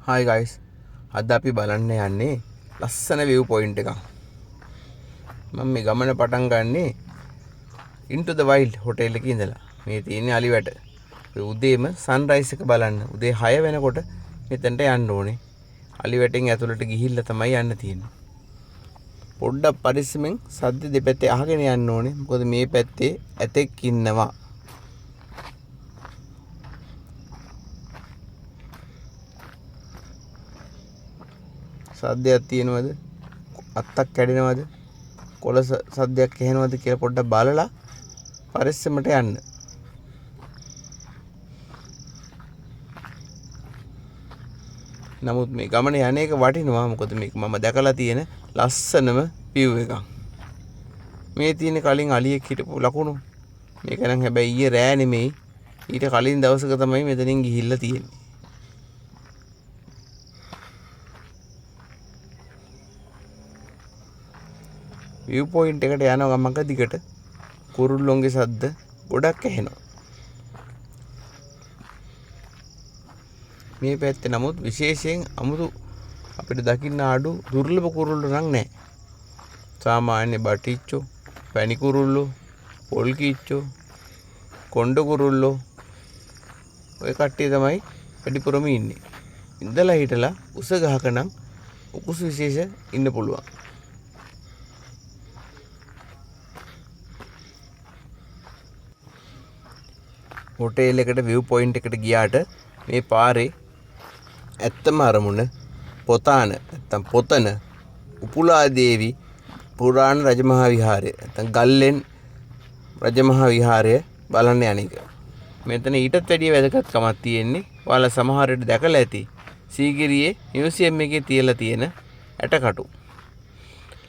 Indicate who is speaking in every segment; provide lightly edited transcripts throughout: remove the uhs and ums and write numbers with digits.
Speaker 1: Hi guys, අද අපි බලන්න යන්නේ ලස්සන view point එකක්. මම මේ ගමන පටන් ගන්නේ into the wild hotel එකේ ඉඳලා. මේ තියෙන්නේ අලිවැට. උදේම sunrise එක බලන්න. උදේ 6 වෙනකොට මෙතනට යන්න ඕනේ. අලිවැටෙන් ඇතුළට ගිහිල්ලා තමයි යන්න තියෙන්නේ. පොඩ්ඩක් පරිස්සමෙන් සද්ද දෙපැත්තේ අහගෙන යන්න ඕනේ. මොකද මේ පැත්තේ ඇතෙක් ඉන්නවා. සද්දයක් තියෙනවද? අත්තක් කැඩෙනවද? කොළ සද්දයක් ඇහෙනවද කියලා පොඩ්ඩක් බලලා පරිස්සමට යන්න. නමුත් මේ ගමන යන්නේක වටිනවා. මොකද මේක මම දැකලා තියෙන ලස්සනම view එකක්. මේ තියෙන කලින් අලියෙක් හිටපු ලකුණු. මේක නම් හැබැයි ඊයේ රෑ නෙමෙයි. ඊට කලින් දවසක තමයි මෙතනින් ගිහිල්ලා තියෙන්නේ. view point එකට යන ගමක දිගට කුරුල්ලොන්ගේ සද්ද ගොඩක් ඇහෙනවා. මේ පැත්තේ නමුත් විශේෂයෙන් අමුතු අපිට දකින්න අඩු දුර්ලභ කුරුල්ලෝ නම් නැහැ. සාමාන්‍ය බටිච්චෝ, පැණි කුරුල්ලෝ, පොල් කීච්චෝ, කොණ්ඩ කුරුල්ලෝ ඔය කට්ටිය තමයි වැඩිපුරම ඉන්නේ. ඉඳලා හිටලා උස ගහක නම් උකුස් විශේෂ ඉන්න පුළුවන්. හොටෙල් එකට view point එකට ගියාට මේ පාරේ ඇත්තම අරමුණ පොතාන නැත්නම් පොතන උපුලා දේවි පුරාණ රජමහා විහාරය නැත්නම් ගල්ලෙන් රජමහා විහාරය බලන්න යන එක. මෙතන ඊටත් වැඩිය වැදගත්කමක් තියෙන්නේ. ඔයාලා සමහර විට දැකලා ඇති. සීගිරියේ මියුසියම් එකේ තියලා තියෙන ඇටකටු.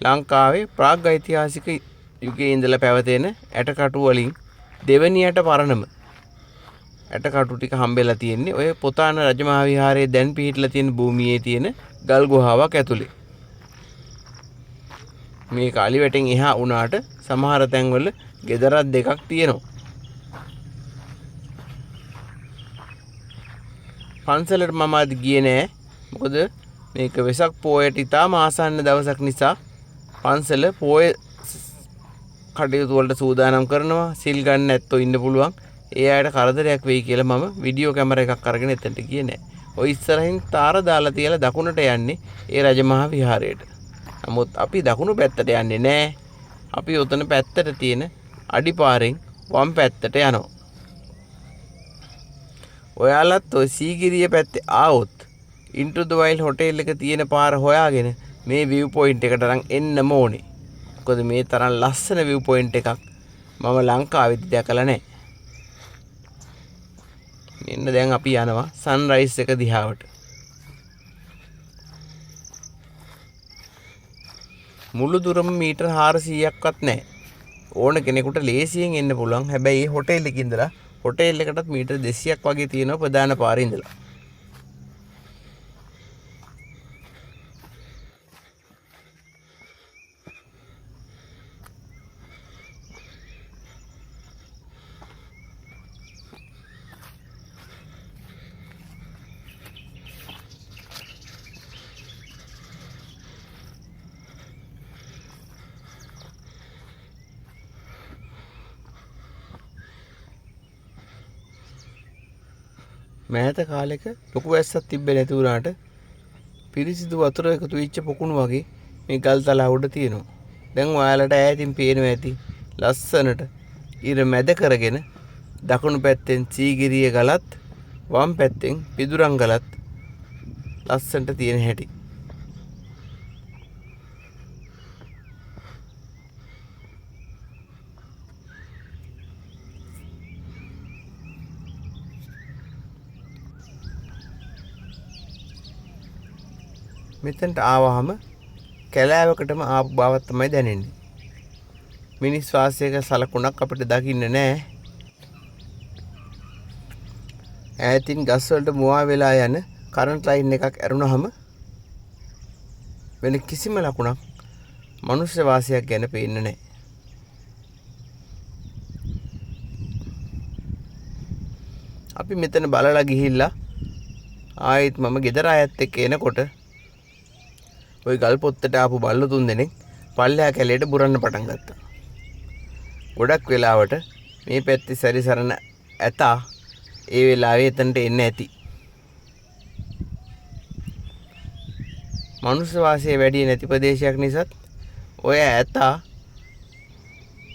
Speaker 1: ලංකාවේ ප්‍රාග් ඓතිහාසික යුගයේ ඉඳලා පැවතෙන ඇටකටු වලින් දෙවැනියට පරණම ඇටකටු ටික හම්බෙලා තියෙන්නේ ඔය පොතාන රජමහා විහාරයේ දැන් පිහිටලා තියෙන භූමියේ තියෙන ගල් ගුහාවක් ඇතුලේ. මේ කාලිවැටෙන් එහා වුණාට සමහර තැන්වල ගෙදරක් දෙකක් තියෙනවා. පන්සලට මම අද ගියේ නෑ. මොකද මේක වෙසක් පෝයට ඉතාම ආසන්න දවසක් නිසා පන්සල පෝය කටයුතු වලට සූදානම් කරනවා. සිල් ගන්න නැත්තෝ ඉන්න පුළුවන්. ඒ අයට කරදරයක් වෙයි කියලා මම වීඩියෝ කැමරා එකක් අරගෙන එතනට ගියේ නෑ. ඔය ඉස්සරහින් තාර දාලා තියලා දකුණට යන්නේ ඒ රජමහා විහාරයට. නමුත් අපි දකුණු පැත්තට යන්නේ නෑ. අපි උතන පැත්තට තියෙන අඩිපාරෙන් වම් පැත්තට යනවා. ඔයාලත් ඔය සීගිරිය පැත්තේ ආවොත් into the wild hotel එක තියෙන පාර හොයාගෙන මේ view point එකට අරන් එන්නම ඕනේ. මොකද මේ තරම් ලස්සන view point එකක් මම ලංකාවේදී දැකලා නැහැ. මෙන්න දැන් අපි යනවා sunrise එක දිහාවට. මුළු දුරම මීටර් 400ක්වත් නැහැ. ඕන කෙනෙකුට ලේසියෙන් එන්න පුළුවන්. හැබැයි මේ හොටෙල් එකේ ඉඳලා හොටෙල් එකටත් මීටර් 200ක් වගේ තියෙනවා ප්‍රධාන පාරේ ඉඳලා. මෑත කාලෙක ලොකු වැස්සක් තිබ්බේ නැති වුණාට පිරිසිදු වතුර එකතු වෙච්ච පොකුණු වගේ මේ ගල් තලා උඩ තියෙනවා. දැන් ඔයාලට ඈතින් පේනවා ඇති ලස්සනට ඉර මැද කරගෙන දකුණු පැත්තෙන් සීගිරිය ගලත් වම් පැත්තෙන් පිදුරන් ගලත් ලස්සනට තියෙන හැටි. මෙතනට ආවහම කැලෑවකටම ආපු බවක් තමයි දැනෙන්නේ. මිනිස් වාසයක සලකුණක් අපිට දකින්න නෑ. ඈතින් ගස් වලට මුවා වෙලා යන කරන්ට් ලයින් එකක් ඇරුණාම වෙන කිසිම ලකුණක් මනුෂ්‍ය වාසයක් ගැන පේන්නේ නෑ. අපි මෙතන බලලා ගිහිල්ලා ආයෙත් මම ගෙදර අයත් එක්ක එනකොට ওই ගල් පොත්තට ආපු බල්ලෝ 3 දෙනෙක් පල්ලෙහා කැලේට බුරන්න පටන් ගත්තා. ගොඩක් වෙලාවට මේ පැත්තේ සැරිසරන ඇතා ඒ වෙලාවේ එතනට එන්න ඇති. මනුස්ස වාසය වැඩි නැති ප්‍රදේශයක් නිසාත් ඔය ඇතා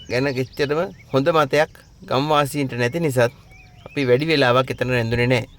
Speaker 1: ගැන කිච්චරම හොඳ මතයක් ගම්වාසීන්ට නැති නිසාත් අපි වැඩි වෙලාවක් එතන රැඳුනේ නැහැ.